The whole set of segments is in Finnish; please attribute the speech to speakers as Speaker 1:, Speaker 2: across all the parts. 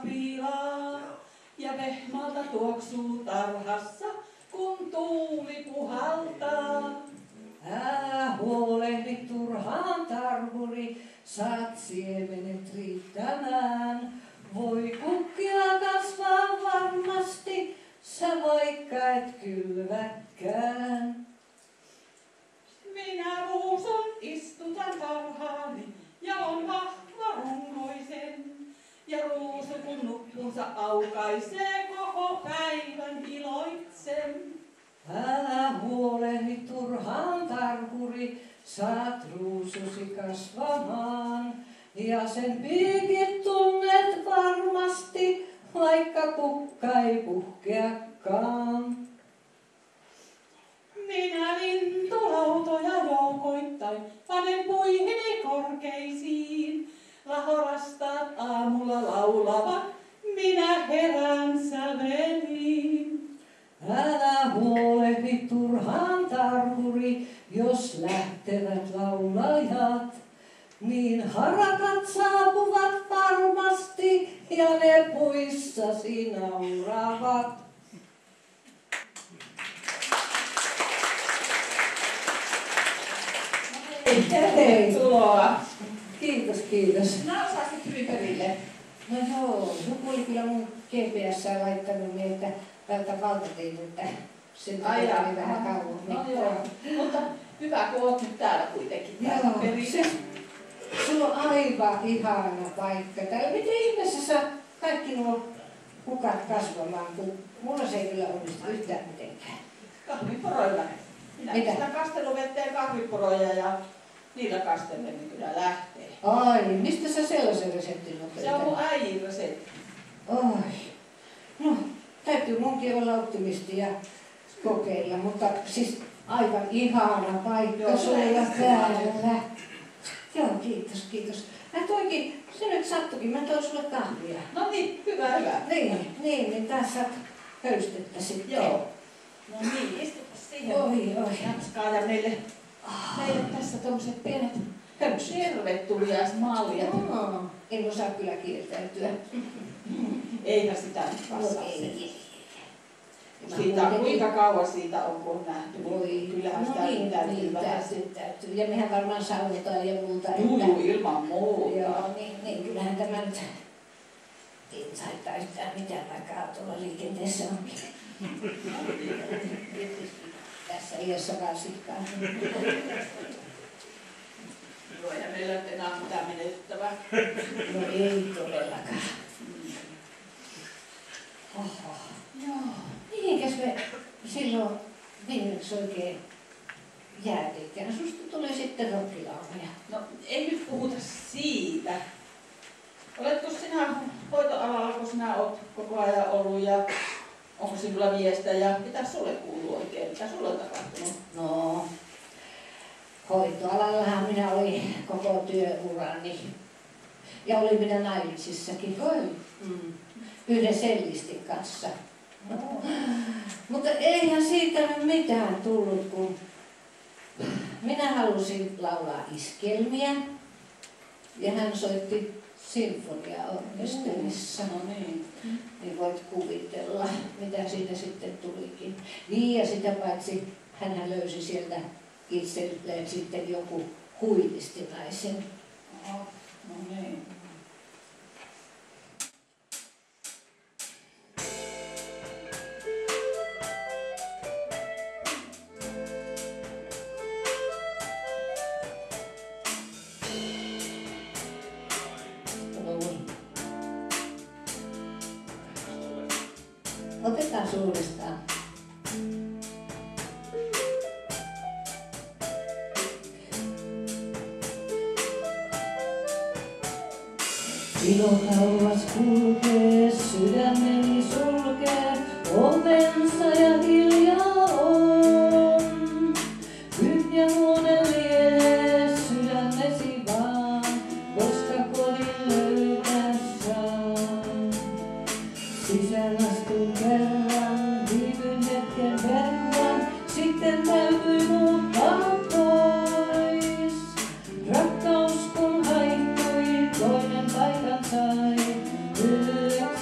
Speaker 1: pilaa. Ja vehmalta tuoksuu tarhassa, kun tuuli puhaltaa.
Speaker 2: Älä huolehdi turhaan tarhuri, saat siemenet riittämään. Voi kukkia kasvaa varmasti, sä vaikka et kylväkään.
Speaker 1: Minä ruusun istutan tarhaani ja on vahva runkoisen. Ja ruusu kun nuppunsa aukaisee, koko päivän iloitsen.
Speaker 2: Älä huolehdi turhaan tarhuri, saat ruususi kasvamaan. Ja sen piikit tunnet varmasti, vaikka kukka ei puhkeakaan.
Speaker 1: Minä lintulautoja joukoittain panen puihini korkeisiin. Lahorastaat aamulla laulavat, minä herään säveliin.
Speaker 2: Älä huolehdi turhaan tarhuri, jos lähtevät laulajat. Niin harakat saapuvat varmasti ja ne puissasi nauravat.
Speaker 1: Tervetuloa.
Speaker 2: Kiitos, kiitos.
Speaker 1: Sinä osasit hyvin perille.
Speaker 2: No joo, joku oli kyllä mun GPS:ään laittanut niin, että välttä valtateiltä. Sen takia oli vähän kauan.
Speaker 1: No joo, mutta hyvä kun oot nyt täällä kuitenkin.
Speaker 2: Joo, sulla on aivan ihana paikka täällä. Miten ihmeessä saa kaikki nuo kukat kasvamaan, kun mulla se ei kyllä onnistu yhtään mitenkään.
Speaker 1: Kahviporoilla. Minä pistän kasteluvetteen kahviporoja ja niillä kastellen niin kyllä lähtee.
Speaker 2: Ai, mistä sä sellaisen reseptin olet?
Speaker 1: Se on mun äijin resepti.
Speaker 2: Oi. No, täytyy munkin olla optimisti ja kokeilla, mutta siis aivan ihana paikka
Speaker 1: Joo,
Speaker 2: sulla täällä. Joo, kiitos, kiitos. Toikin, se nyt sattukin, mä toin sulle kahvia.
Speaker 1: No niin, hyvä, hyvä.
Speaker 2: Niin tässä saat höystettä sitten.
Speaker 1: Joo. No niin, istupas siihen.
Speaker 2: Oi.
Speaker 1: Jatskaa ja meille tässä tommoset pienet tervetuliaismallia.
Speaker 2: En osaa kyllä kieltäytyä.
Speaker 1: Eihän sitä nyt passaa.
Speaker 2: Ei.
Speaker 1: Siitä on kuinka kauan siitä on, kun on nähty.
Speaker 2: Voi.
Speaker 1: Kyllähän sitä täytyy vähän.
Speaker 2: Täytyy. Ja mehän varmaan saunotaan ja muuta.
Speaker 1: Juu, ilman muuta.
Speaker 2: Joo, niin kyllähän tämä nyt ei haittaa yhtään mitään, vaikka autolla liikenteessä onkin. Tässä iässä varsinkaan.
Speaker 1: Joo, ja meillä ei enää mitään menettävää.
Speaker 2: No ei todellakaan. Oho.
Speaker 1: Joo.
Speaker 2: Mihinkäs me silloin viimeksi oikein jäätiinkään? Susta tulee sitten rokkilauluja.
Speaker 1: No ei nyt puhuta siitä. Oletko sinä hoitoalalla, kun sinä olet koko ajan ollut ja onko sinulla miestä ja mitä sulle kuuluu oikein? Mitä sulle on tapahtunut?
Speaker 2: No, hoitoalallahan minä olin koko työurani. Ja olin minä naimisissakin. Yhden sellistin kanssa. No. Mutta eihän siitä mitään tullut, kun minä halusin laulaa iskelmiä. Ja hän soitti sinfoniaorkesterissa.
Speaker 1: No niin.
Speaker 2: Niin voit kuvitella, mitä siitä sitten tulikin. Niin ja sitä paitsi hänhän löysi sieltä itselleen sitten joku huilistinaisen.
Speaker 1: No niin.
Speaker 2: Otetaan uudestaan. Ilo kauas kulkee, sydämeni sulkee, ovensa ja hiljaa on. Tyhjä huone lienee sydämesi vaan, koska kodin löytää saan. Sisään astun kerran, viipyn hetken verran, sitten täytyi muuttaa pois. Rakkaus kun haihtui, toinen paikan sai, yöksi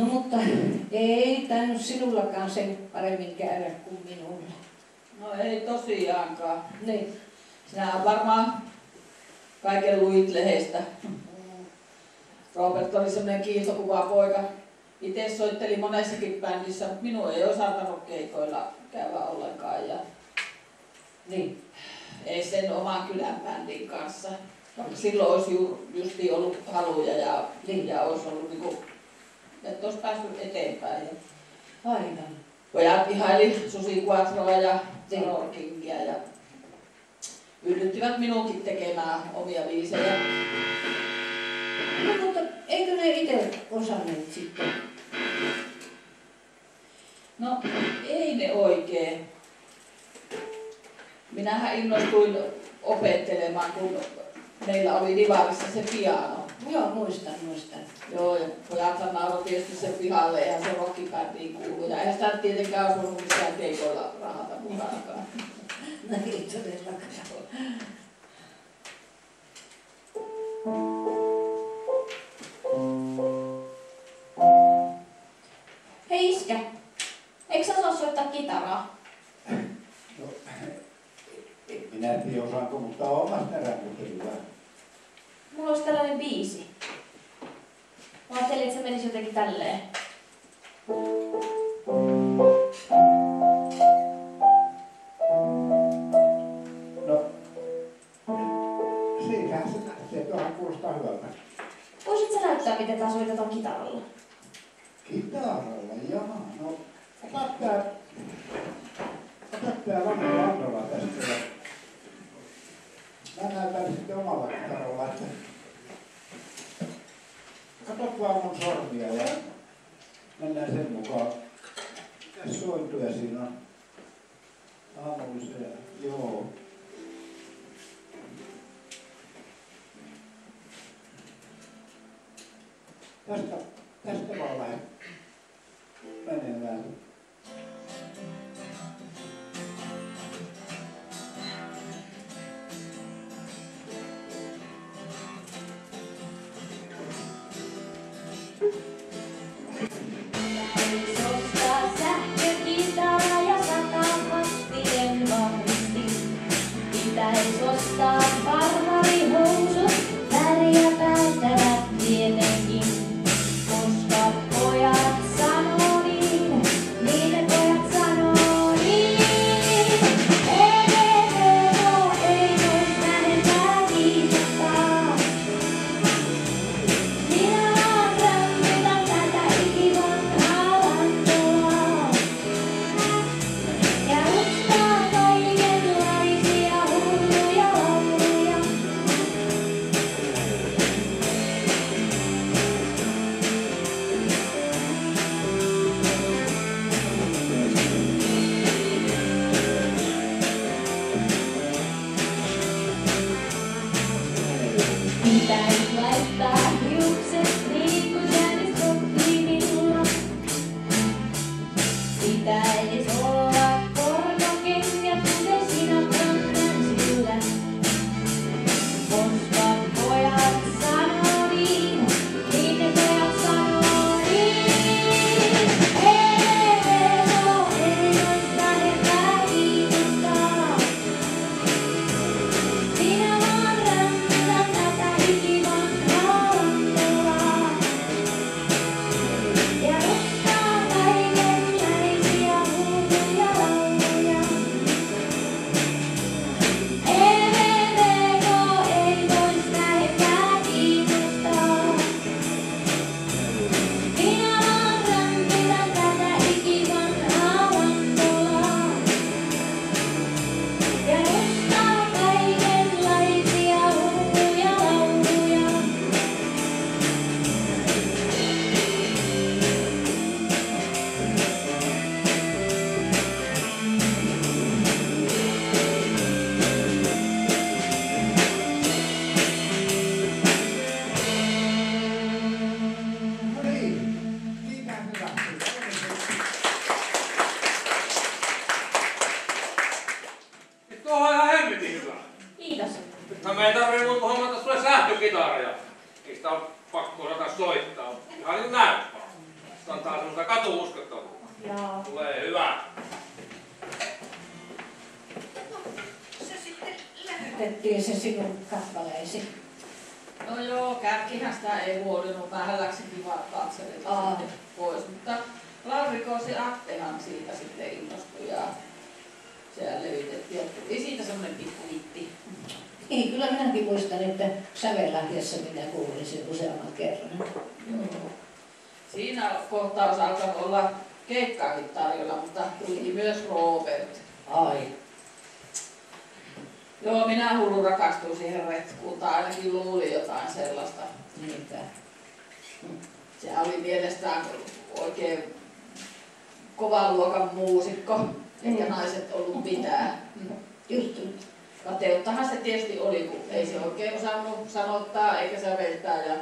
Speaker 2: No mutta ei tainnut sinullakaan sen paremmin käydä kuin minulle.
Speaker 1: No ei tosiaankaan.
Speaker 2: Niin.
Speaker 1: Sinä varmaan kaiken luit lehdestä. Robert oli semmoinen kiiltokuva poika. Itse soitteli monessakin bändissä, mutta minun ei osannut keikoilla käydä ollenkaan. Ja
Speaker 2: Niin.
Speaker 1: ei sen oman kylän bändin kanssa. Silloin olisi justiin ollut haluja ja olisi ollut niinku, että olisi päässyt eteenpäin.
Speaker 2: Aivan.
Speaker 1: Pojat ihaili Susi Quattroa ja Terror Kingia ja yllyttivät minunkin tekemään omia biisejä.
Speaker 2: No mutta eikö ne itse osanneet sitten?
Speaker 1: No ei ne oikein. Minähän innostuin opettelemaan, kun meillä oli Divarissa se piano.
Speaker 2: Joo, muistan.
Speaker 1: Joo, ja pojathan nauroi tietysti sen pihalle, eihän se rockibändiin kuulu. Ja eihän sitä tietenkään osunut missään keikoilla rahata mukanakaan.
Speaker 2: No ei todellakaan.
Speaker 3: Hei iskä, eikö sä osaa soittaa kitaraa?
Speaker 4: No, en minä tiedä osaanko, mutta omasta rämpöstä hyvä.
Speaker 3: Mulla olisi tällainen biisi. Mä ajattelin, että se menisi jotenkin tälleen.
Speaker 4: No, siitähän se lähtee. Tuohan kuulostaa hyvältä.
Speaker 3: Voisit sä näyttää, miten tää soitetaan kitaralla?
Speaker 4: Kitaralla, jaha. No, ota tää vanha Andola tästä. Mä näytän sitten omalla kitaralla, että katot vaan mun sormia ja mennään sen mukaan. Mitäs sointuja siinä on? Aamullisia, joo. Tästä vaan lähden menemään.
Speaker 3: Ostaa sähkökitara ja 100 wattien vahvistin. Pitäis ostaa farmarihousut, väriä päättävät tietenkin. Koska pojat sanoo niin, niin ne pojat sanoo niin. EVVO ei vois vähentää kiinnostaa. Minä vaan rämpytän tätä ikivanhaa vantoa. Ja rustaa kaikenlaisia hulluja lauluja. Pitäis laittaa hiukset niin kuin Janis sopii minulla. Pitäis olla korkokengät kuten Sinatran täysillä. Koska pojat sanoo niin, niin ne pojat sanoo niin. EVVO ei vois vähempää kiinnostaa. Minä vaan rämpytän tätä ikivanhaa vantoa. Ja rustaa kaikenlaisia hulluja lauluja. EVVO ei vois vähempää kiinnostaa. Minä vaan rämpytän tätä ikivanhaa vantoa. Ja rustaa kaikenlaisia hulluja lauluja.
Speaker 4: No niin, niinhän se lähtee.
Speaker 5: Tuohon on ihan hemmetin hyvä.
Speaker 3: Kiitos.
Speaker 5: Nythän me ei tarvitse muuta kuin hommata sulle sähkökitaria. Ei sitä ole pakko osata soittaa. Ihan niin kuin näyttää. Se antaa semmoista katu-uskottavuutta.
Speaker 3: Jaa.
Speaker 5: Tulee hyvä.
Speaker 2: Lähetettiin se sinun kappaleesi.
Speaker 1: No joo, kärkihän sitä ei huolinut. Vähän läksi kiva katsella sitten pois. Mutta Lauri Koosi Attehan siitä sitten innostui ja siellä levitettiin. Tuli siitä semmoinen pikku vitti.
Speaker 2: Niin, kyllä minäkin muistan, että sävellähdessä minä kuulin sen useamman kerran.
Speaker 1: Joo. Siinä kohtaus alkoi olla keikkaakin tarjolla, mutta tuli myös Robert.
Speaker 2: Ai.
Speaker 1: Joo, minä hullu rakastuin siihen retkuun, tai ainakin luulin jotain sellaista.
Speaker 2: Niinpä.
Speaker 1: Se oli mielestään oikein kovan luokan muusikko, eikä naiset ollut mitään.
Speaker 2: Just.
Speaker 1: Kateuttahan se tietysti oli, kun ei se oikein osannut sanottaa, eikä säveltää ja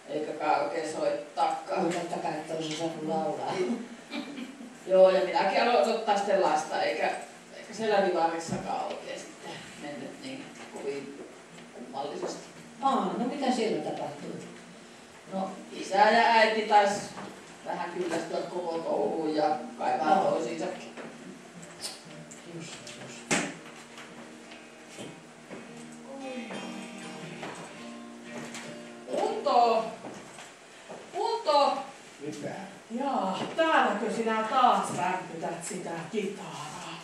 Speaker 1: eikä oikein soittaakaan.
Speaker 2: Kuulettakaan, että olisi saanut laulaa.
Speaker 1: Joo, ja minäkin aloin ottaa sitten lasta, eikä siellä rivarissakaan oikein sitten mennyt niin kovin kummallisesti.
Speaker 2: No mitä siellä tapahtui?
Speaker 1: No, isä ja äiti taisi vähän kyllästyä koko touhuun ja kaivaa toisiinsakin.
Speaker 2: Just.
Speaker 1: Unto!
Speaker 4: Mitä?
Speaker 6: Jaa, täälläkö sinä taas rämpytät sitä kitaraa?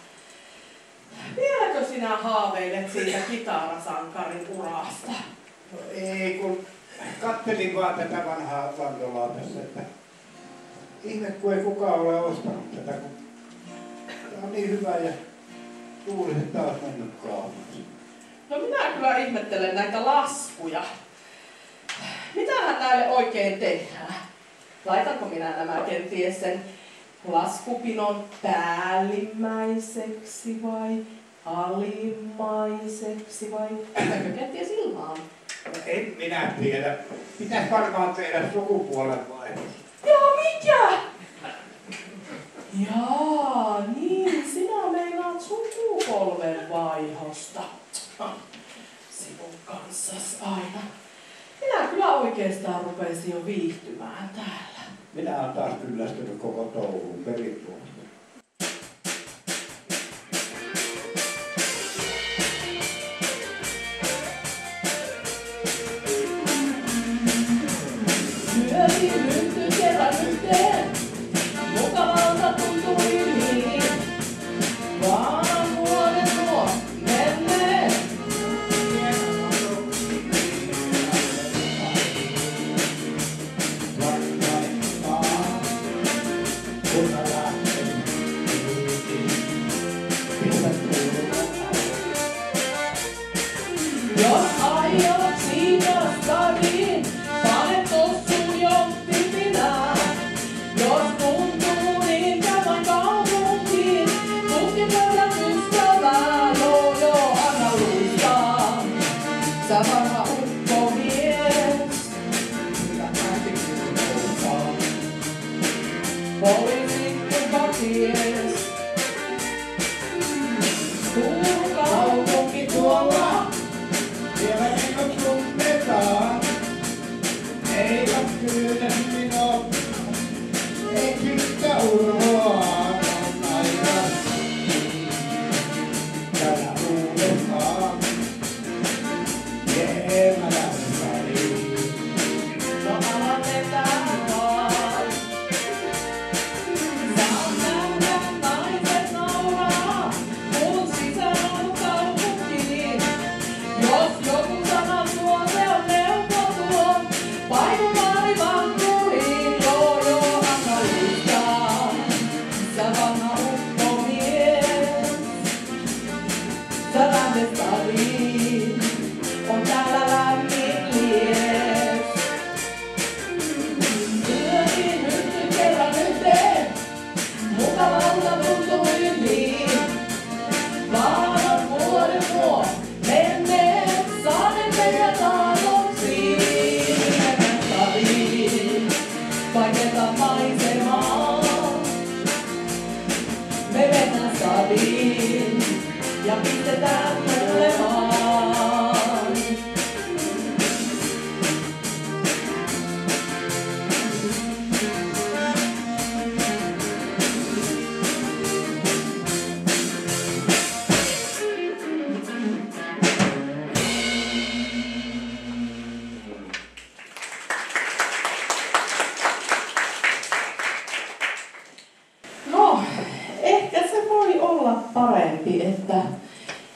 Speaker 6: Vieläkö sinä haaveilet siitä kitarasankarin urasta?
Speaker 4: No ei, kun kattelin vaan tätä vanhaa vandolaa tässä, että ihme kun ei kukaan ole ostanut tätä, kun tämä on niin hyvä ja luulisin, että taas mennyt kaupaksi.
Speaker 6: No minä kyllä ihmettelen näitä laskuja. Mitähän näille oikein tehdään? Laitanko minä nämä kenties sen laskupinon päällimmäiseksi vai alimmaiseksi vai pitääkö kenties ilmaan?
Speaker 4: No en minä tiedä. Pitäisi varmaan tehdä sukupuolen vaihdos.
Speaker 6: Joo, mikä? Jaa, niin, sinä meinaat sukupolven vaihosta. Sinun kanssas aina. Minä kyllä oikeastaan rupesin jo viihtymään täällä.
Speaker 4: Minä olen taas kyllästynyt koko touhuun perinpuolesta.
Speaker 6: Syötiin rynty kerran yhteen, mukavalta tuntui niin. Vaan vuodet nuo menneet. Jos aiot siivostariin, pane tossuun johtipinaa. Jos tuntuu niin käydään kaupunkiin, tutkin löydät ystävää, joo, anna luistaa. Sä varma ukkomies, mitä nähti kultaa. Poliisi kuka ties, Turun kaupunki tuolla.
Speaker 4: Siellä minut tunnetaan, eivät pyydä minua, eksittä urhoa on aika. Täällä uudestaan, jäämällä saliin.
Speaker 6: No aloitetaan vaan. Sä oot nähdä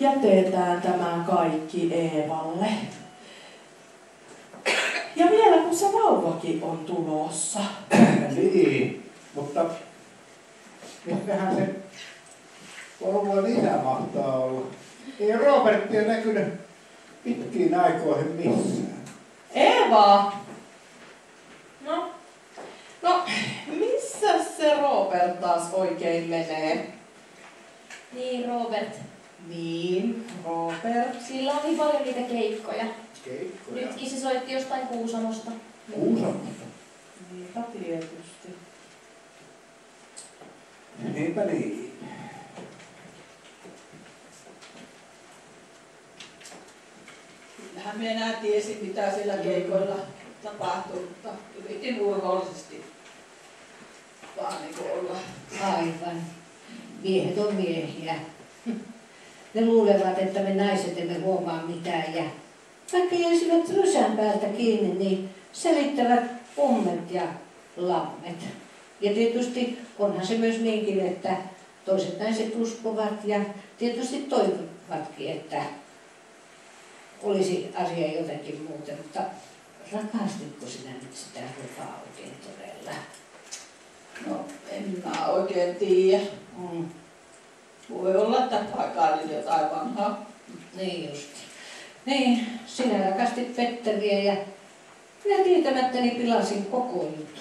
Speaker 6: jätetään tämä kaikki Eevalle. Ja vielä kun se vauvakin on tulossa.
Speaker 4: Niin, mutta mistähän se vauvan isä mahtaa olla? Ei Robertia näkynyt pitkiin aikoihin missään.
Speaker 6: Eeva! No, missä se Robert taas oikein menee?
Speaker 3: Niin, Robert.
Speaker 6: Niin, Robert.
Speaker 3: Sillä on niin paljon niitä keikkoja.
Speaker 4: Keikkoja.
Speaker 3: Nytkin se soitti jostain Kuusamosta.
Speaker 4: Kuusamosta.
Speaker 6: Niinpä tietysti.
Speaker 4: Niinpä niin.
Speaker 1: Kyllähän minä enää tiesin, mitä siellä keikoilla tapahtui, mutta yritin urhoollisesti vaan niin olla.
Speaker 2: Aivan. Miehet on miehiä. Ne luulevat, että me naiset emme huomaa mitään. Ja vaikka jäisivät rysän päältä kiinni, niin selittävät ummet ja lammet. Ja tietysti onhan se myös niinkin, että toiset naiset uskovat ja tietysti toivovatkin, että olisi asia jotenkin muuten. Mutta rakastitko sinä nyt sitä rupaa oikein todella?
Speaker 1: No, en minä oikein tiedä. Voi olla, että paikallinen jotain vanhaa.
Speaker 2: Niin just. Niin, sinä rakastit Petteriä ja minä tietämättäni pilasin koko juttu.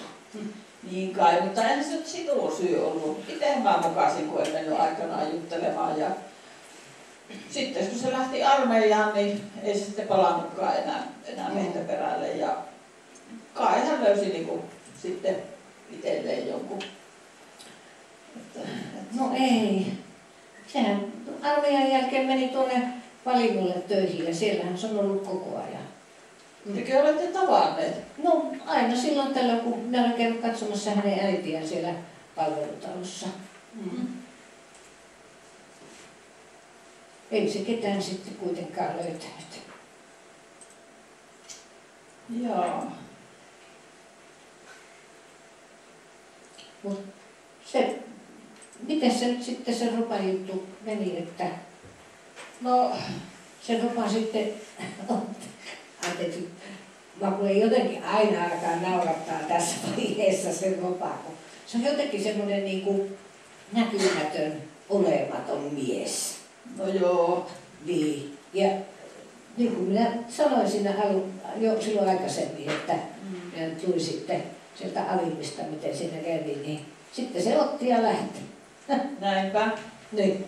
Speaker 1: Niin kai, mutta eihän se nyt sinun syy ollut. Itse mä mukasin, kun en mennyt aikanaan juttelemaan. Ja sitten kun se lähti armeijaan, niin ei se sitten palannutkaan enää meitä perälle. Ja kai hän löysi niin kuin, sitten itselleen jonkun.
Speaker 2: No ei. Sehän armeijan jälkeen meni tuonne Valimolle töihin ja siellähän se on ollut koko ajan.
Speaker 1: Tekö olette tavanneet?
Speaker 2: No aina silloin tällöin, kun minä olen käynyt katsomassa hänen äitiään siellä palvelutalossa. Ei se ketään sitten kuitenkaan löytänyt.
Speaker 1: Joo.
Speaker 2: Mut se, miten se nyt sitten se rupajuttu meni, että
Speaker 1: No,
Speaker 2: se rupa sitten, anteeksi, mä jotenkin aina alkaa naurattaa tässä vaiheessa se ropa, kun se on jotenkin semmoinen niin kuin näkymätön, olematon mies.
Speaker 1: no joo.
Speaker 2: Niin. Ja niin kuin minä sanoin siinä jo silloin aikaisemmin, että minä tuli sitten sieltä alimmista, miten siinä kävi, niin sitten se otti ja lähti.
Speaker 1: Näinpä.
Speaker 2: Niin,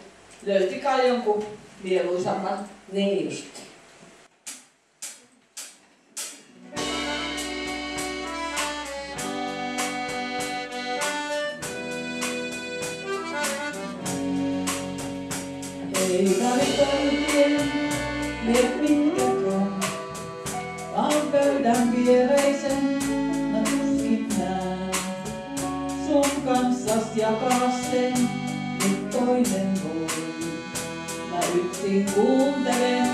Speaker 1: Löyti kai jonkun mieluisamman.
Speaker 2: niin just.
Speaker 1: Ei tarvitse mitkäkään, vaan pöydän viereisen mä tuskin näen. Sun kanssas jakaa sen, nyt toinen voi. Mä yksin kuuntelen,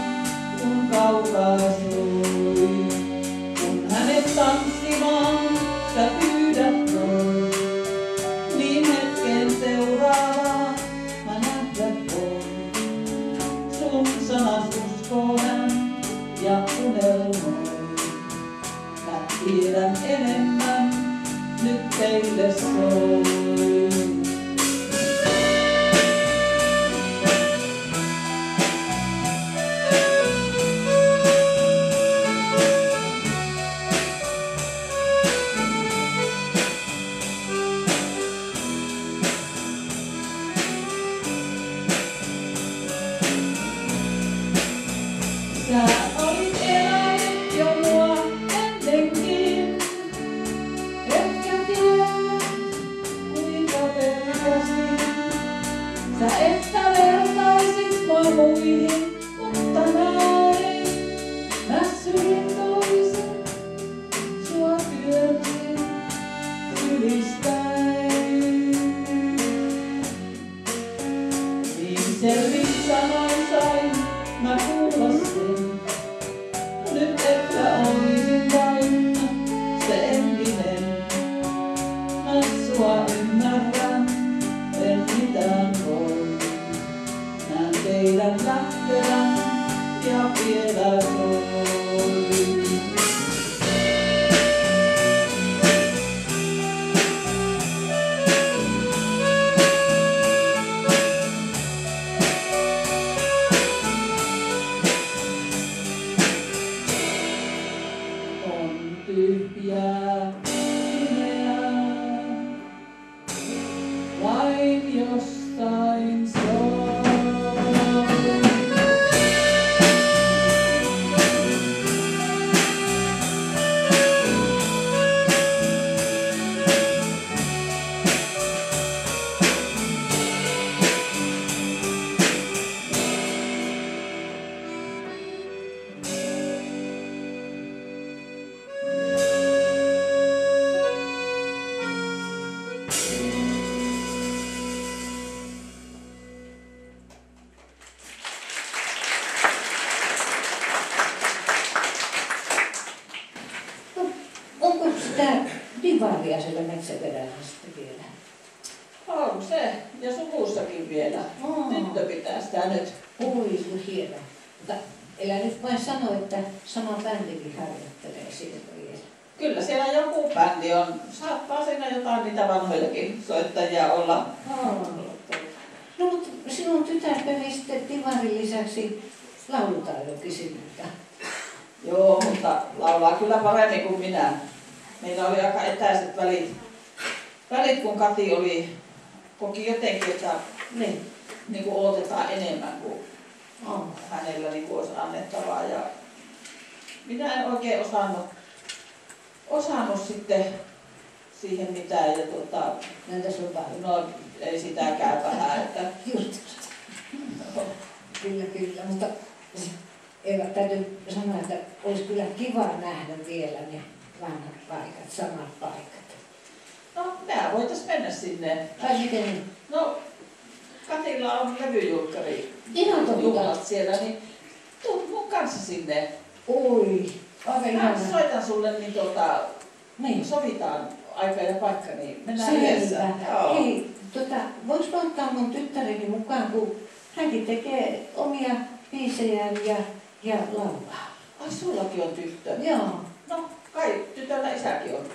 Speaker 1: kun kaukaa soi. Kun hänet tanssimaan sä pyydät noin, niin hetken seuraavaa mä nähdä voin. Sun sanas uskoo hän ja unelmoi. Mä tiedän enemmän, nyt teille soi. Sä olit elänyt jo mua ennenkin, etkä tiedä tyhjää, pimeää. Vain jossain soi.
Speaker 2: Onko sitä divaria siellä metsäperällä sitten vielä?
Speaker 1: On se, ja suvussakin vielä. Tyttö pitää sitä nyt.
Speaker 2: Oi, kun hieno. Mutta elä nyt vain sano, että sama bändikin harjoittelee siellä vielä.
Speaker 1: Kyllä siellä joku bändi on. Saattaa siinä jotain niitä vanhojakin soittajia olla.
Speaker 2: No, mutta sinun tytär peli sitten divarin lisäksi laulutaidokin sinulta.
Speaker 1: Joo, mutta laulaa kyllä paremmin kuin minä. Meillä oli aika etäiset välit kun Kati koki jotenkin, että niin kuin odotetaan enemmän kuin hänellä niin kuin olisi annettavaa. Ja minä en oikein osannut sitten siihen mitään. Ja no ei sitäkään vähän. Että
Speaker 2: Just. Kyllä, mutta Eeva, täytyy sanoa, että olisi kyllä kiva nähdä vielä ne vanhat paikat, samat paikat.
Speaker 1: no, mehän voitaisiin mennä sinne.
Speaker 2: Tai miten?
Speaker 1: No, Katilla on levyjulkkari
Speaker 2: Ihan totta.
Speaker 1: juhlat siellä, niin tuu mun kanssa sinne.
Speaker 2: Oi, aika
Speaker 1: Mä
Speaker 2: ihana.
Speaker 1: soitan sulle, niin
Speaker 2: Niin.
Speaker 1: sovitaan aika ja paikka, niin mennään yhdessä.
Speaker 2: Selvä. Hei, voinko mä ottaa mun tyttäreni mukaan, kun hänkin tekee omia biisejään ja laulaa.
Speaker 1: Ai, sullakin on tyttö.
Speaker 2: Joo.
Speaker 1: No, kai tytöllä isäkin on.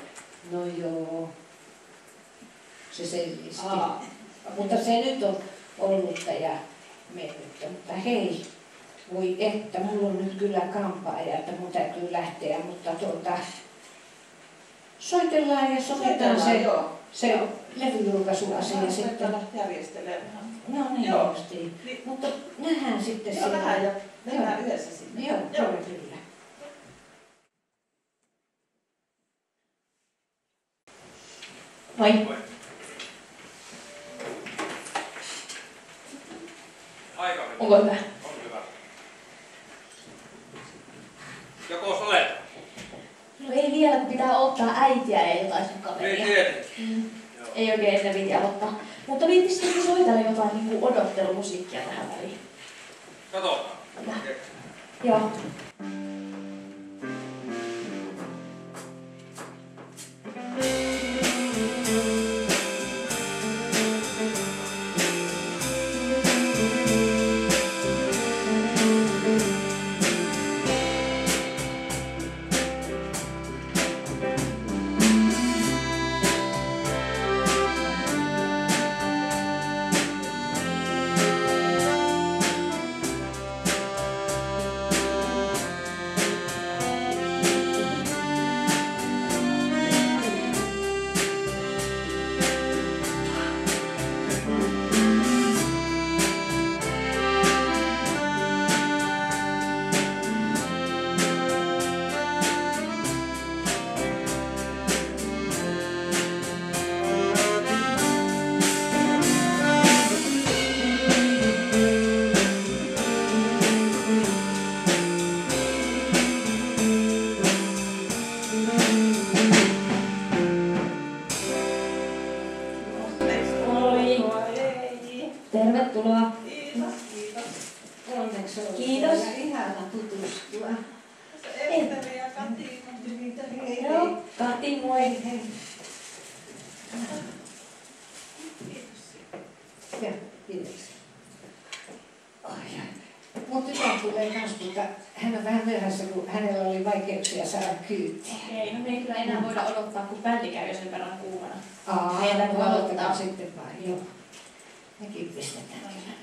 Speaker 2: No joo. Se selvisti.
Speaker 1: Aa.
Speaker 2: Mutta se nyt on ollutta ja mennyttä. Mutta hei, voi että, mulla on nyt kyllä kampaaja, että mun täytyy lähteä, mutta soitellaan ja sovitaan se levyjulkaisuasia
Speaker 1: Mä
Speaker 2: sitten.
Speaker 1: järjestelemään.
Speaker 2: No niin,
Speaker 1: Joo.
Speaker 2: justiin.
Speaker 1: Niin.
Speaker 2: Mutta nähdään sitten
Speaker 1: Joo, vähän ja mennään
Speaker 2: Joo.
Speaker 1: yhdessä sinne.
Speaker 2: Joo, kyllä.
Speaker 3: Moi.
Speaker 5: Aika hyvä.
Speaker 3: Onko hyvä?
Speaker 5: On hyvä. Joko olet?
Speaker 3: No ei vielä, kun pitää ottaa äitiä ja jotain sun
Speaker 5: Niin
Speaker 3: kaveria.
Speaker 5: tietenkin. Joo.
Speaker 3: Ei oikein ennen viiti aloittaa. Mutta viittisitkö soitella jotain niin kuin odottelumusiikkia tähän väliin?
Speaker 5: Katsotaan.
Speaker 3: Joo. Tervetuloa.
Speaker 1: Kiitos, kiitos.
Speaker 2: Onneksi olkoon.
Speaker 3: Kiitos.
Speaker 2: Ja ihana tutustua.
Speaker 1: Esteri ja Kati, mun niitä.
Speaker 3: Joo, Kati, moi.
Speaker 2: Ja, kiitos. Mun tytär tulee kans, mutta hän on vähän myöhässä, kun hänellä oli vaikeuksia saada kyytiä.
Speaker 3: Okei, no me ei kyllä enää voida odottaa, kun bändi käy jo sen verran kuumana.
Speaker 2: Aa,
Speaker 3: Meidän täytyy
Speaker 2: aloitetaan
Speaker 3: aloittaa.
Speaker 2: sitten vaan, joo. Mekin pistetään kyllä.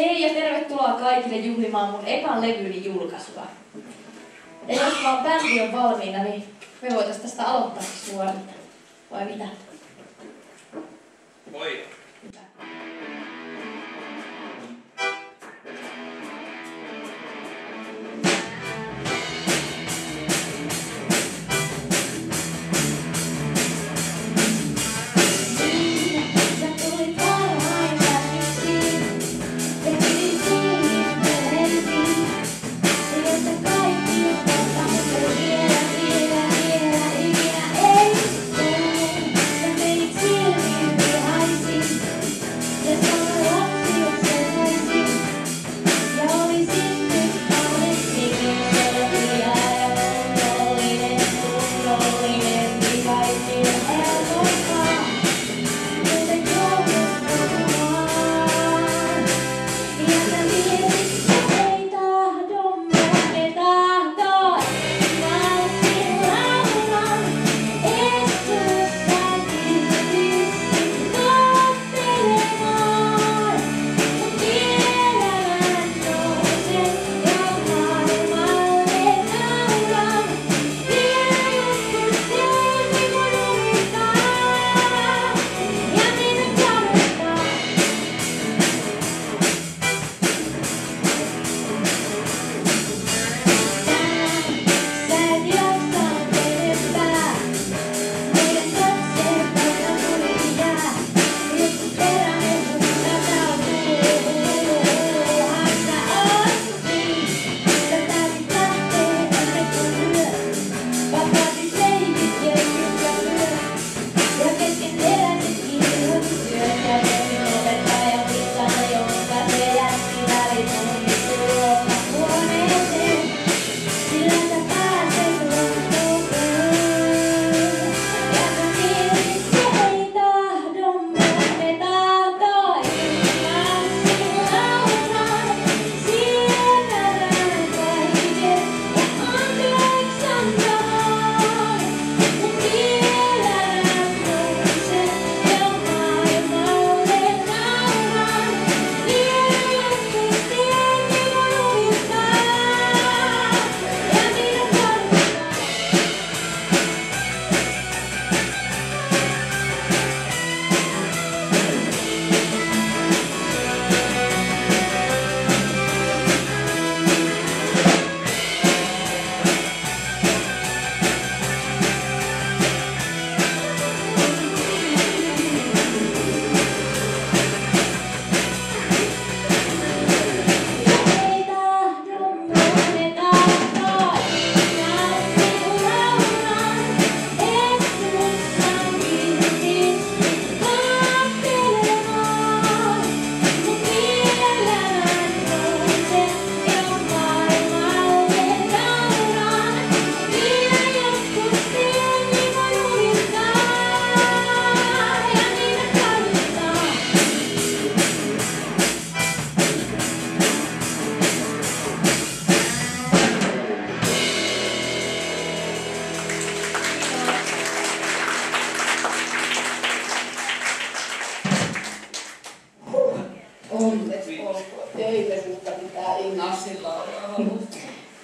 Speaker 3: Hei ja tervetuloa kaikille juhlimaan mun ekan levyni julkaisua. Ja jos vaan bändi on valmiina, niin me voitais tästä aloittaa suoraan. Vai mitä?
Speaker 5: Voi.
Speaker 3: Hyvä.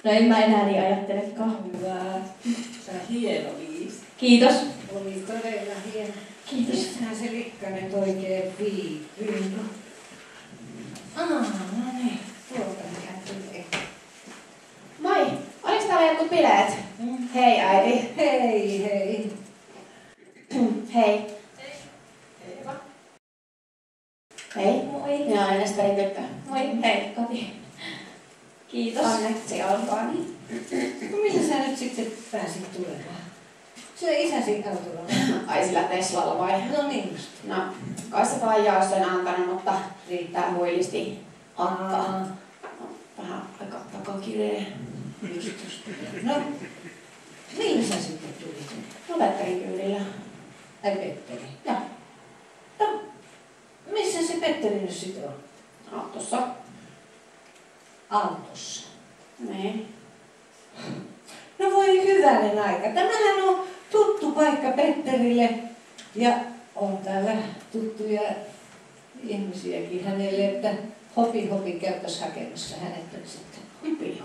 Speaker 3: No en mä enää niin ajattelekaan.
Speaker 2: Hyvä. Sä hieno biisi.
Speaker 3: Kiitos.
Speaker 2: Oli todella hieno.
Speaker 3: Kiitos.
Speaker 2: Mistähän se Likkanen oikein viipyy? No niin, tuolta mikä tulee.
Speaker 3: Moi, oliks täällä jotkut bileet? Hei äiti.
Speaker 2: Hei, hei.
Speaker 3: Hei. Hei. Moi. Minä olen Esteri tyttö. Moi. Hei, koti. Kiitos. Onneksi olkoon.
Speaker 2: No millä sä nyt sitten pääsit tulemaan? Se isäsi autolla.
Speaker 1: Ai sillä Teslalla vai?
Speaker 2: No niin just.
Speaker 1: No, kai se Faija olisi sen antanut, mutta riittää muilisti hakkaa. Vähän aika takakireä.
Speaker 2: No, millä sä sitten tulit?
Speaker 1: No Petterin kyydillä.
Speaker 2: Ai Petteri.
Speaker 1: Joo.
Speaker 2: No, missä se Petteri nyt sitten on?
Speaker 1: Autossa.
Speaker 2: Autossa.
Speaker 1: Niin.
Speaker 2: No voi hyvänen aika. Tämähän on tuttu paikka Petterille ja on täällä tuttuja ihmisiäkin hänelle, että Hopi käytäisi hakemassa hänet sitten. Hopi.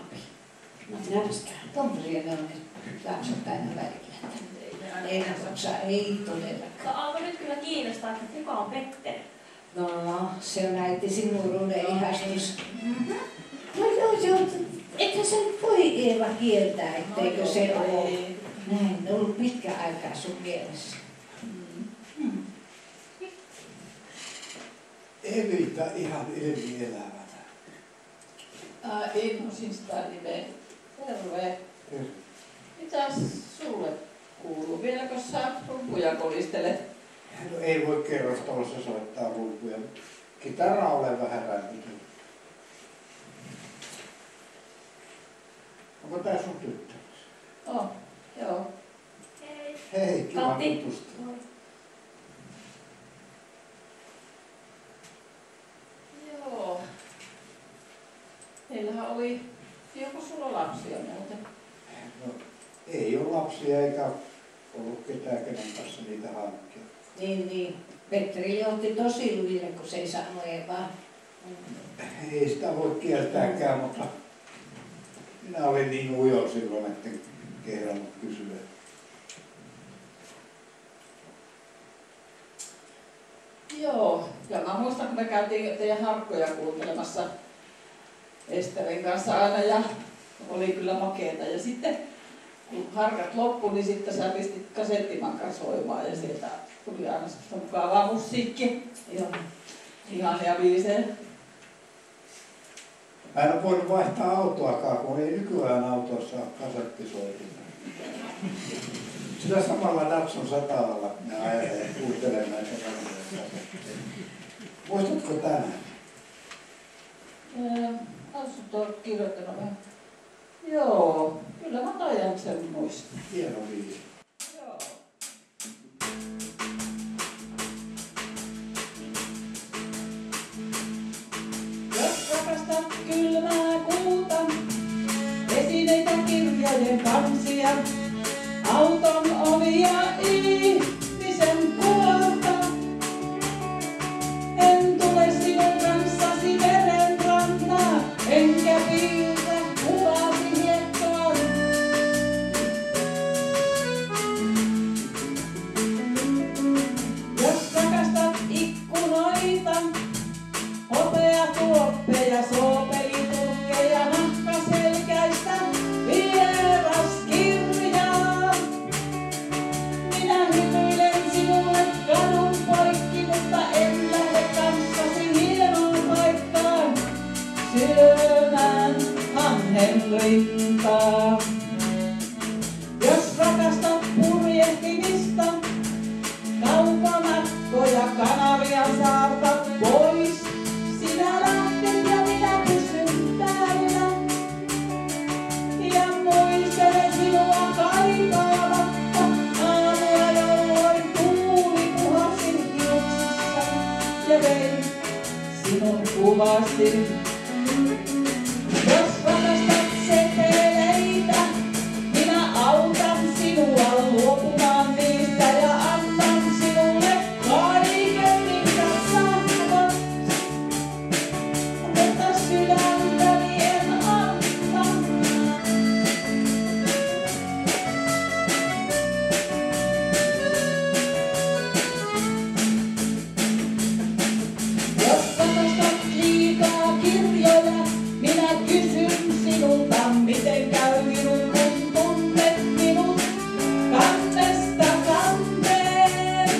Speaker 2: No minäpäskään. Tommosia ne on ne lapset aina välillä. Ei napsaa, ei todellakaan.
Speaker 3: No alkoi nyt kyllä kiinnostaa, että kuka on Petteri.
Speaker 2: No, se on äitisi nuoruuden ihastus. No joo, ethän sä nyt voi Eeva kieltää, etteikö se ole. Näin, on ollut pitkä aikaa sun mielessä.
Speaker 4: Evita ihan ilmielävänä.
Speaker 1: Innosin sitä nimeä. Terve. Mitäs sulle kuuluu? Vieläkö sä rumpuja kolistelet?
Speaker 4: No ei voi kerrostalossa soittaa rumpuja. Kitara olen vähän rämpytynyt. Onko tää sun tyttö?
Speaker 1: Joo.
Speaker 3: Hei.
Speaker 4: Hei, kiva
Speaker 3: Kati.
Speaker 4: tutustua.
Speaker 1: Joo. Meillähän oli, onko sulla lapsia muuten?
Speaker 4: No, ei ole lapsia eikä ollut ketään, kenen kanssa niitä hankkia.
Speaker 2: Niin. Petteri otti tosi lujille, kun se ei saanut Eevaa.
Speaker 4: Ei sitä voi kieltääkään, mutta minä olin niin ujo silloin, etten kehdannut kysyä.
Speaker 1: Joo. Ja mä muistan, kun me käytiin teidän harkkoja kuuntelemassa Esterin kanssa aina ja oli kyllä makeeta. Ja sitten kun harkat loppui, niin sitten sä pistit kasettimankan soimaan ja sieltä tuli aina semmoista mukavaa musiikkia.
Speaker 2: Joo.
Speaker 1: Ihania biisejä.
Speaker 4: Mä en ole voinut vaihtaa autoakaan, kun ei nykyään autoissa ole kasettisoitinta. Sillä samalla Datsun 100:lla ne ajelee ja kuuntelee näitä vanhoja. Muistatko tänään?
Speaker 1: Oletko tuo kirjoittanut vähän? Joo, kyllä mä taidan sen muistaa.
Speaker 4: Hieno biisi.
Speaker 1: Joo. Jos rakastat kylmää kuuta, esineitä, kirjojen kansia, auton ovia, ihmisen puolta, en tule sinun kanssasi meren rantaa, enkä piirrä kuvasi hiekkaan. Jos rakastat ikkunoita, hopeatuoppeja, soopeliturkkeja, nahkaselkäistä vieraskirjaa. Minä hymyilen sinulle kadun poikki, mutta en lähde kanssasi hienoon paikkaan syömään hanhen rintaa. Jos rakastat purjehtimista, kaukonakkoja, kanavia saarta pois, sinä lähdet ja minä pysyn täällä. Ja muistelen sinua kaipaamatta, aamulla jolloin tuuli puhasi hiuksissa ja vein sinun kuvasi. Jos rakastat seteleitä, minä autan sinua luopumaan niistä ja annan sinulle kaiken, minkä tahdot. Mutta sydäntäni en anna. Jos rakastat liikaa kirjoja, minä kysyn sinulta, miten käy minun, kun tunnet minut kannesta kanteen.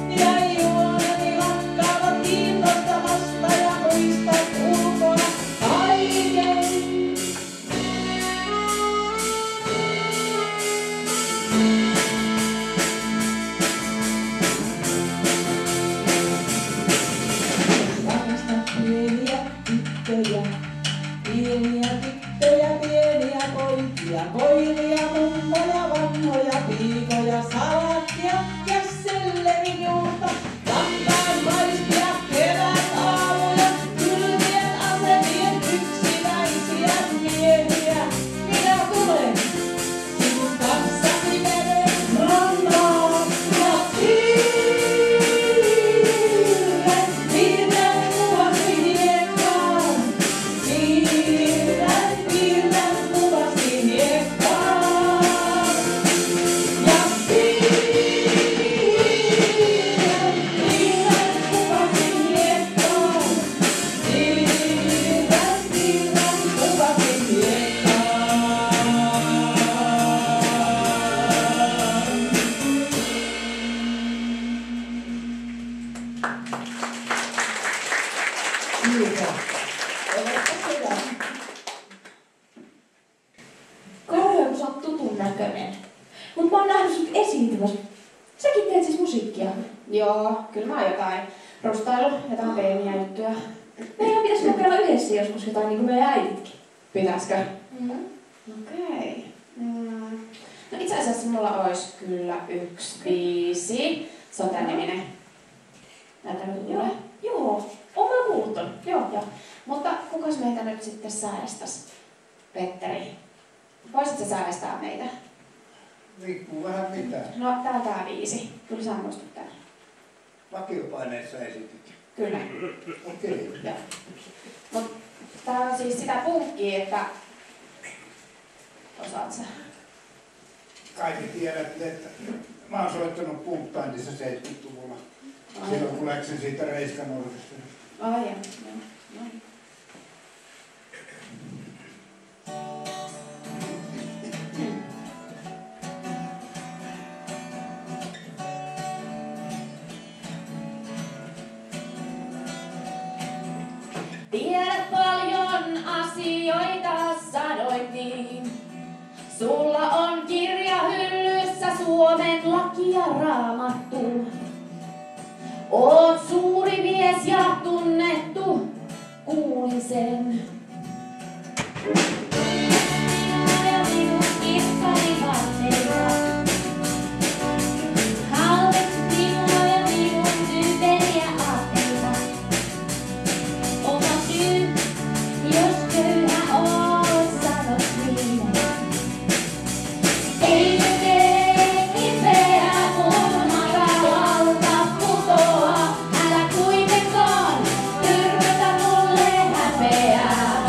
Speaker 1: Ja juoneni lakkaavat kiinnostamasta ja muistat ulkona kaiken. Rakastat pieniä tyttöjä, pieniä poikia, koiria, mummoja, vanhoja, piikoja, salattia ja sellerin juurta, lampaan maistia, kevät aamuja, kylmien asemien yksinäisiä miehiä. Minä tulen sinun kanssasi meren rannaan ja piirrän kuvasi
Speaker 3: esiintymässä. Säkin teet siis musiikkia.
Speaker 7: Joo, kyllä mä oon jotain rustailu, jotain pieniä juttuja.
Speaker 3: Meidän pitäisi kokeilla yhdessä joskus jotain niin kuin meidän äiditkin.
Speaker 7: Pitäisikö?
Speaker 3: Mm-hmm.
Speaker 7: Okei. No itse asiassa mulla olisi kyllä yksi biisi. Se on tän niminen. Näytääkö tulla?
Speaker 3: Joo, oon mä kuullut ton.
Speaker 7: Joo. Mutta kukas meitä nyt sitten säästäisi? Petteri, voisitko säästää meitä?
Speaker 4: Riippuu vähän mitään.
Speaker 7: No tää biisi. Tuli sä muistuttaa.
Speaker 4: Vakiopaineessa esitit.
Speaker 7: Kyllä.
Speaker 4: Okei.
Speaker 7: Joo. Mut tää on siis sitä punkkia, että... Osaat sä?
Speaker 4: Kaikki tiedätte, että mä oon soittanut punkbändissä 70-luvulla. Silloin kun läksin siitä Reiskan orkesterista.
Speaker 7: Ai joo.
Speaker 3: Tiedät paljon asioita, sanoit niin. Sulla on kirja hyllyssä Suomen laki ja raamattu. Oot suuri mies ja tunnettu, kuulin sen. Minä ja minun kirkkani vaatteita. Halveksit minua ja minun typeriä aatteita. Oma syy, jos köyhä oot, sanot niin. Ei se tee kipeää, kun matalalta putoaa. Älä kuitenkaan tyrmätä mulle häpeää.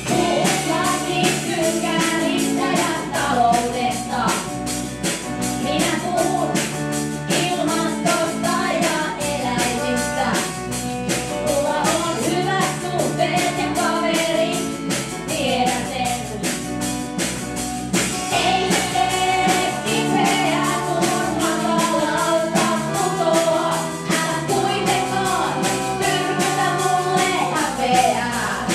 Speaker 3: Puhutaan kynkääristä ja taloudesta. Minä puhun ilmastosta ja eläimistä. Mulla on hyvät suhteet ja kaverit, tiedän sen. Ei se tee kipeää, kun matalalta putoaa. Älä kuitenkaan tyrmätä mulle häpeää.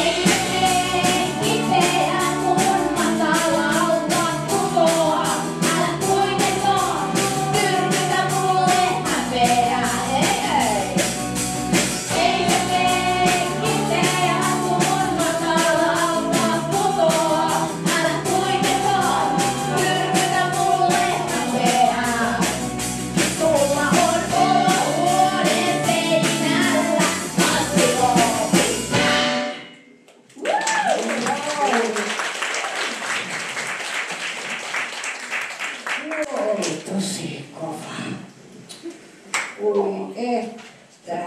Speaker 3: Ei se tee kipeää, kun matalalta putoaa. Älä kuitenkaan tyrmätä mulle häpeää. Ei se tee kipeää, kun matalalta putoaa. Älä kuitenkaan tyrmätä mulle häpeää. Sulla on olohuoneen seinällä kasviloopista.
Speaker 2: Oli tosi kova. Ui että.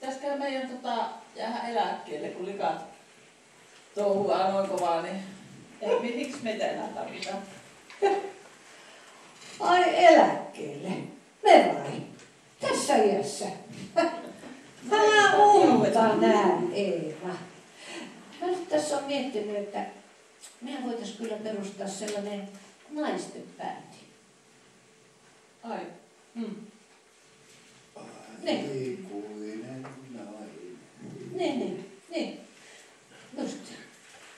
Speaker 1: Pitäisikö meidän jäädä eläkkeelle, kun likat touhuaa noin kovaa, niin miksi meitä enää tarvitaan?
Speaker 2: Ai eläkkeelle. Me vai? Tässä iässä. Älä uutta nää, Eeva. Mä nyt tässä on miettinyt, että mehän voitais kyllä perustaa sellainen naisten bändi.
Speaker 1: Ai.
Speaker 4: Ikuinen nainen.
Speaker 2: Niin. Just.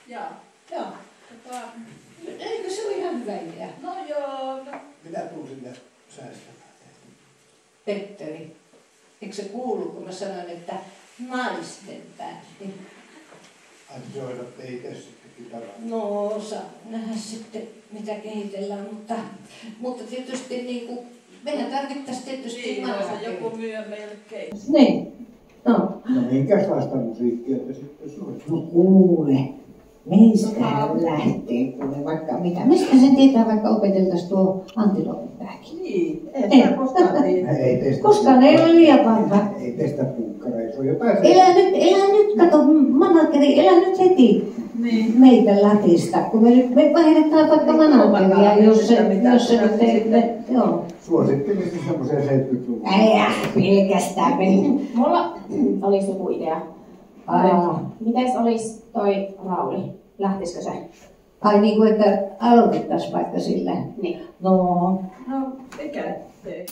Speaker 1: Jaa.
Speaker 2: Joo. Eikö se ole ihan hyvä idea?
Speaker 1: No joo. No.
Speaker 4: Minä tuun sinne säästämään.
Speaker 2: Petteri, eikö se kuulu, kun mä sanoin, että naisten bändi.
Speaker 4: Ai soitatte itse sitten kitaraa?
Speaker 2: No, saa nähdä sitten mitä kehitellään, mutta tietysti niin kuin, meidän tarvittaisiin tietysti
Speaker 1: Niin, se joku myy meille keittiö.
Speaker 2: Niin, no.
Speaker 4: No minkälaista musiikkia te sitten soitatte?
Speaker 2: No kuule, meistähän lähtee kuule vaikka mitä. Mistä sen tietää vaikka opeteltaisiin tuo Antti Lopenpääkin?
Speaker 1: Niin, ei sitä koskaan tiedä.
Speaker 4: Ei teistä.
Speaker 2: Koskaan ei ole liian vanha.
Speaker 4: Ei teistä punkkareissa ole jotain.
Speaker 2: Elä nyt, kato, manageri, elä nyt heti
Speaker 1: Niin.
Speaker 2: meitä latista, kun me vaihdetaan vaikka manageria, jos se nyt ei, joo.
Speaker 4: Suosittelisin semmoisia 70-luvun.
Speaker 2: Pelkästään meni.
Speaker 7: Mulla olisi joku idea. Mites olisi toi Rauli? Lähtisikö se?
Speaker 2: Ai niin kuin, että aloitettaisiin vaikka sillä.
Speaker 7: Niin.
Speaker 2: No.
Speaker 1: No, mikä ettei.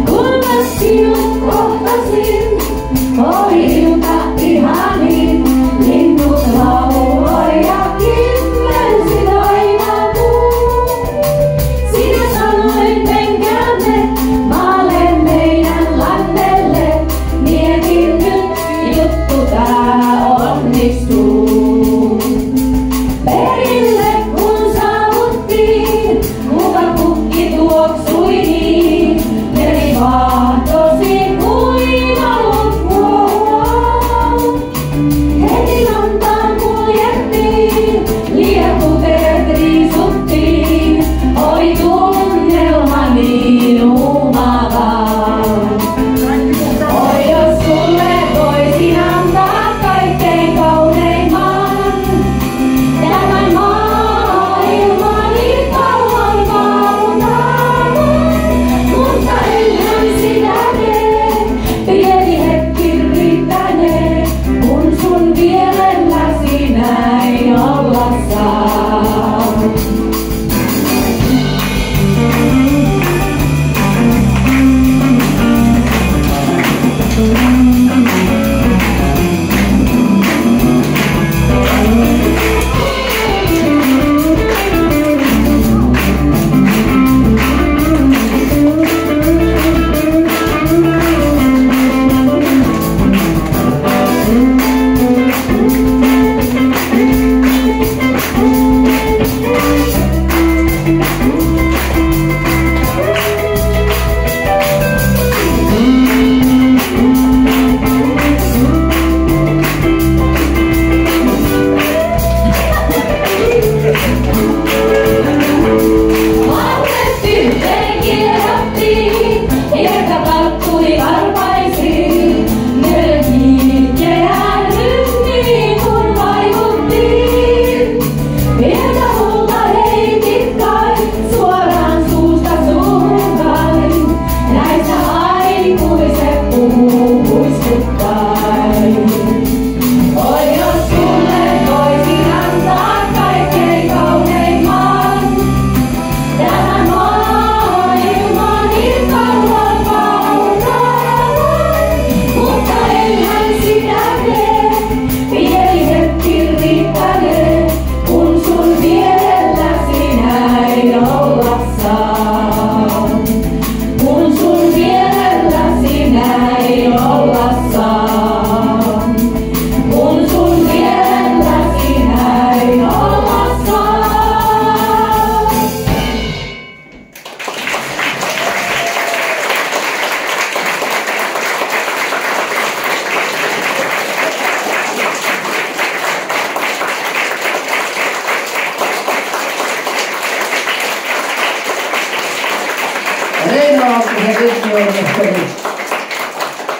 Speaker 2: Kun mä sinut kohtasin, oli ilta ihanin, linnut lauloi ja kimmelsi taivaan. Sinä sanoit menkäämme maalle meidän landelle, mietin nyt juttu tää onnistuu. Perille kun saavuttiin, muka pukki tuoksui niin, meri vaahtosi kuivanut vuo. Heti rantaan kuljettiin, lieputeet riisuttiin, oi tunnelma niin huumaavaa. Oi jos sulle voisin antaa kaikkein kauneimman, tämän maailman niin kauan kaunavan, mutta eihän sitä tee, pieni hetki riittänee, kun sun mielelläsi näin olla saa.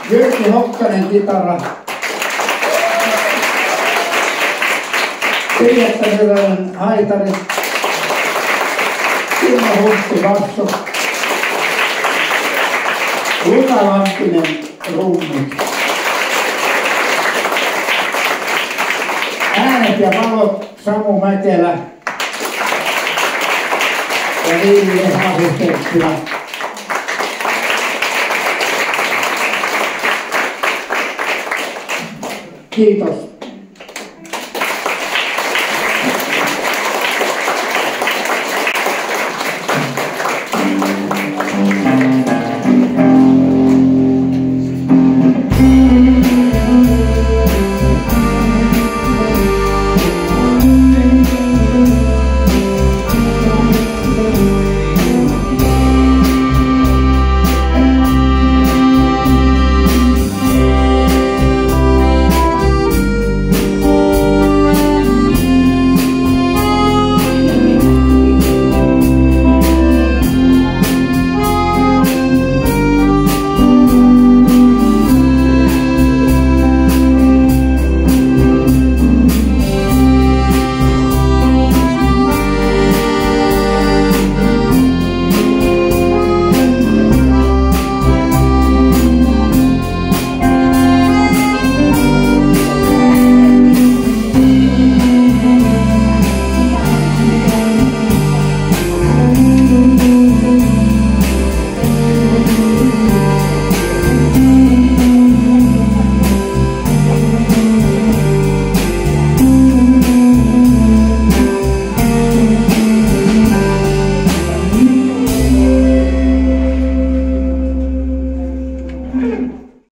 Speaker 4: Jyrki Hokkanen kitara. Pirjetta Hyvänen haitari. Kimmo Huhti basso. Luka Lampinen rummut. Äänet ja valot Samu Mäkelä ja Viili assistenttina. Kiitos.